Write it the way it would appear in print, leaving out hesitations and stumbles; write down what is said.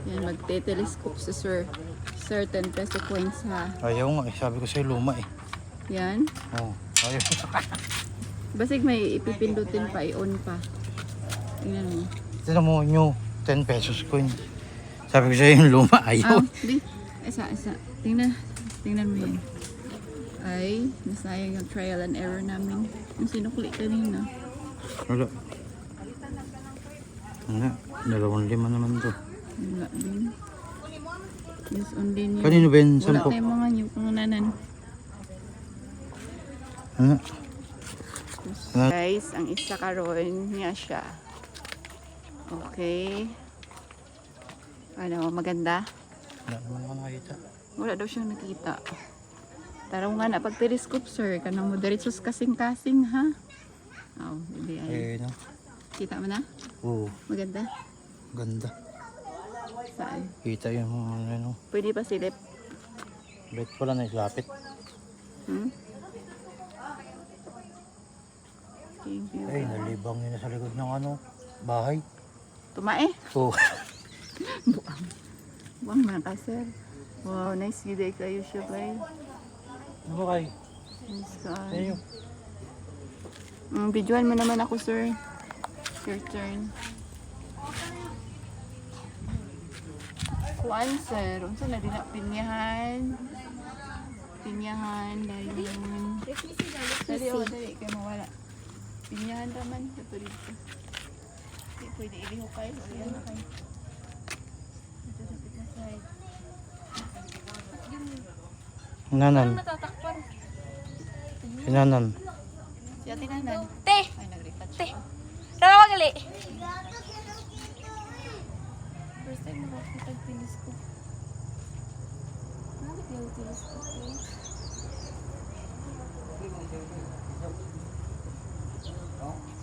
Yan, magte-telescope si Sir. Sir, 10 peso coins ha. Ayaw nga eh. Sabi ko sa'yo luma eh. Yan. Oo. Ayaw. Basig may ipipindutin pa, i-on pa. Tingnan mo. Tignan mo nyo. 10 pesos coin. Sabi ko sa'yo yung luma. Ayaw. Di. Isa. Tingnan mo yan. Ay, nasayang yung trial and error namin. Yung sinukli kanina. Wala. Wala. 2.5 naman to. Wala din. Yes, on din yun. Kanino ba yun? Wala 10? tayong mga new pangunanan. Ano? Guys, ang isa karon niya siya. Okay. Ano, maganda? Wala naman ako nakita. Wala daw siyang nakita. Tara nga na, pag telescope sir, kanang mo diretsos kasing-kasing ha? Oh, hindi ay. Eh, no? Kita mo na? Oo. Maganda? Ganda. Saan? Kita yung ano. Pwede pa silip? Bet pala na islapit. Hmm? Thank you. Ay, nalibang yun sa likod ng ano, bahay. Tumae? Oo. Buang na ka sir. Wow, nice view day kayo siya ba? Ano ba kayo? Nice ka. Sa'yo. Videoan mo naman ako sir. Your turn. Kuan sir, unsa na din na pinyahan? Pinyahan dayon. Dali o dali kay mawala. Pinyahan raman dito dito. Di pwede ilihukay o yan na kay. Dito sa pitna side. Nanan. Natatakpan. Si Nanan. Si Ate Nanan. Te! Ay nag-retouch Te! pa. Tara magali! First time mo ba telescope? Bakit yung telescope?